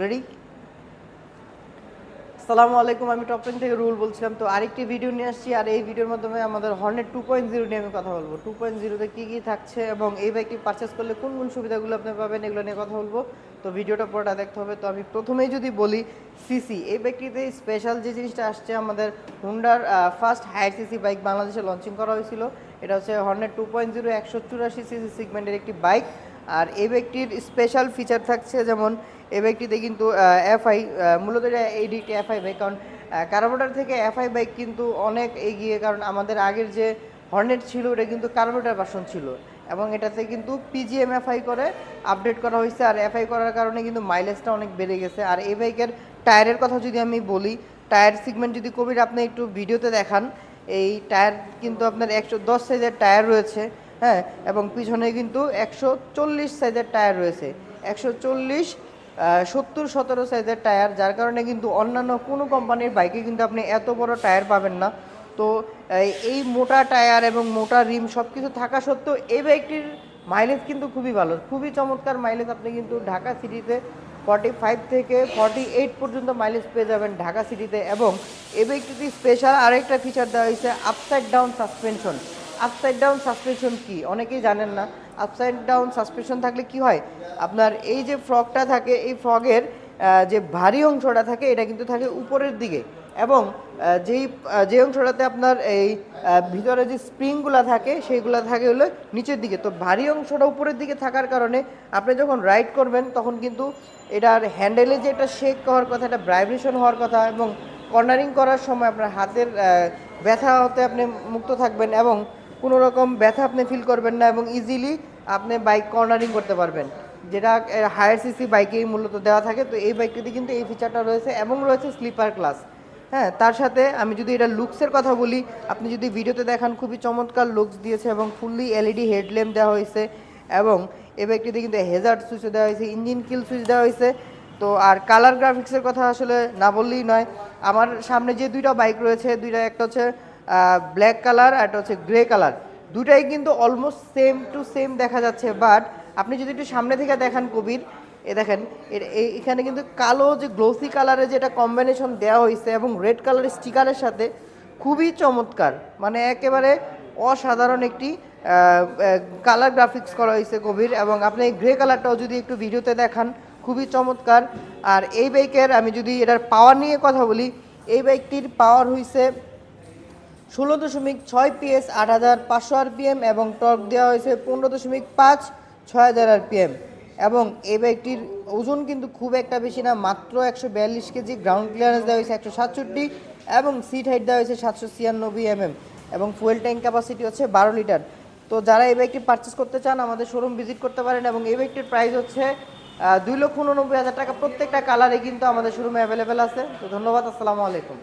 Ready. আসসালামু আলাইকুম, আমি টপ 10 থেকে রুল বলছিলাম। তো আরেকটি ভিডিও নিয়ে আসছি, আর এই ভিডিওর মাধ্যমে আমাদের হর্নেট 2.0 নিয়ে আমি কথা বলবো। 2.0তে কী কী থাকছে এবং এই বাইকটি পারচেস করলে কোন কোন সুবিধাগুলো আপনি পাবেন, এগুলো নিয়ে কথা বলবো। তো ভিডিওটা পুরোটা দেখতে হবে। তো আমি প্রথমেই যদি বলি সিসি, এই বাইকটিতে স্পেশাল যে জিনিসটা আসছে, আমাদের হুন্ডার ফার্স্ট হায়ার সিসি বাইক বাংলাদেশে লঞ্চিং করা হয়েছিল। এটা হচ্ছে হর্নেট 2.0 184 সিসি সেগমেন্টের একটি বাইক। আর এই বাইকটির স্পেশাল ফিচার থাকছে, যেমন এই বাইকটিতে কিন্তু এফআই, মূলত এটা এইডিটি এফআই বাইক, কারণ কার্বোরেটর থেকে এফআই বাইক কিন্তু অনেক এগিয়ে। কারণ আমাদের আগের যে হর্নেট ছিল ওটা কিন্তু কার্বোরেটর ভার্সন ছিল, এবং এটাতে কিন্তু পিজিএম এফআই করে আপডেট করা হয়েছে। আর এফআই করার কারণে কিন্তু মাইলেজটা অনেক বেড়ে গেছে। আর এই বাইকের টায়ারের কথা যদি আমি বলি, টায়ার সিগমেন্ট যদি কবির আপনি একটু ভিডিওতে দেখান, এই টায়ার কিন্তু আপনার 110 সাইজের টায়ার রয়েছে। হ্যাঁ, এবং পিছনে কিন্তু 140 সাইজের টায়ার রয়েছে। 140 70-17 সাইজের টায়ার, যার কারণে কিন্তু অন্যান্য কোনো কোম্পানির বাইকে কিন্তু আপনি এত বড় টায়ার পাবেন না। তো এই মোটা টায়ার এবং মোটা রিম সব কিছু থাকা সত্ত্বেও এই বাইকটির মাইলেজ কিন্তু খুবই ভালো, খুবই চমৎকার মাইলেজ। আপনি কিন্তু ঢাকা সিটিতে 45 থেকে 48 পর্যন্ত মাইলেজ পেয়ে যাবেন ঢাকা সিটিতে। এবং এই বাইকটিতে স্পেশাল আরেকটা ফিচার দেওয়া হয়েছে, upside down suspension. Upside down suspension কি অনেকেই জানেন না। আপসাইড ডাউন সাসপেনশন থাকলে কি হয়, আপনার এই যে ফ্রগটা থাকে, এই ফ্রগের যে ভারী অংশটা থাকে এটা কিন্তু থাকে উপরের দিকে, এবং যে অংশটাতে আপনার এই ভিতরে যে স্প্রিংগুলো থাকে সেইগুলো থাকে হলো নিচের দিকে। তো ভারী অংশটা উপরের দিকে থাকার কারণে আপনি যখন রাইড করবেন তখন কিন্তু এটার হ্যান্ডেলে যে একটা শেক হওয়ার কথা, এটা ভাইব্রেশন হওয়ার কথা, এবং কর্নারিং করার সময় আপনার হাতের ব্যথা হতে আপনি মুক্ত থাকবেন, এবং কোনো রকম ব্যথা আপনি ফিল করবেন না, এবং ইজিলি আপনি বাইক কর্নারিং করতে পারবেন, যেটা হায়ার সিসি বাইকেই মূলত দেওয়া থাকে। তো এই বাইকটিতে কিন্তু এই ফিচারটা রয়েছে, এবং রয়েছে স্লিপার ক্লাস। হ্যাঁ, তার সাথে আমি যদি এটা লুকসের কথা বলি, আপনি যদি ভিডিওতে দেখান খুবই চমৎকার লুকস দিয়েছে, এবং ফুললি এলইডি হেডল্যাম্প দেওয়া হয়েছে, এবং এই বাইকটিতে কিন্তু হেজার্ড সুইচ দেওয়া হয়েছে, ইঞ্জিন কিল সুইচ দেওয়া হয়েছে। তো আর কালার গ্রাফিক্সের কথা আসলে না বললেই নয়। আমার সামনে যে দুইটা বাইক রয়েছে, দুইটা একটা হচ্ছে ব্ল্যাক কালার আর একটা হচ্ছে গ্রে কালার। দুটাই কিন্তু অলমোস্ট সেম টু সেম দেখা যাচ্ছে, বাট আপনি যদি একটু সামনে থেকে দেখান কবির, এ দেখেন এখানে কিন্তু কালো যে গ্লোসি কালারের যেটা কম্বিনেশন দেওয়া হয়েছে এবং রেড কালারের স্টিকারের সাথে, খুবই চমৎকার, মানে একেবারে অসাধারণ একটি কালার গ্রাফিক্স করা হয়েছে কবির। এবং আপনি এই গ্রে কালারটাও যদি একটু ভিডিওতে দেখান, খুবই চমৎকার। আর এই বাইকের আমি যদি এটার পাওয়ার নিয়ে কথা বলি, এই বাইকটির পাওয়ার হয়েছে 16.6 PS 8500 RPM, এবং টর্ক দেওয়া হয়েছে 15.5 6000 RPM। এবং এই বাইকটির ওজন কিন্তু খুব একটা বেশি না, মাত্র 142 কেজি। গ্রাউন্ড ক্লিয়ারেন্স দেওয়া হয়েছে 167, এবং সিট হাইট দেওয়া হয়েছে 796 এবং ফুয়েল ট্যাঙ্ক ক্যাপাসিটি হচ্ছে 12 লিটার। তো যারা এই বাইকটি পারচেস করতে চান আমাদের শোরুম ভিজিট করতে পারেন, এবং এই বাইকটির প্রাইস হচ্ছে 2,89,000 টাকা। প্রত্যেকটা কালারে কিন্তু আমাদের শোরুমে অ্যাভেলেবেল আছে। তো ধন্যবাদ, আসসালামু আলাইকুম।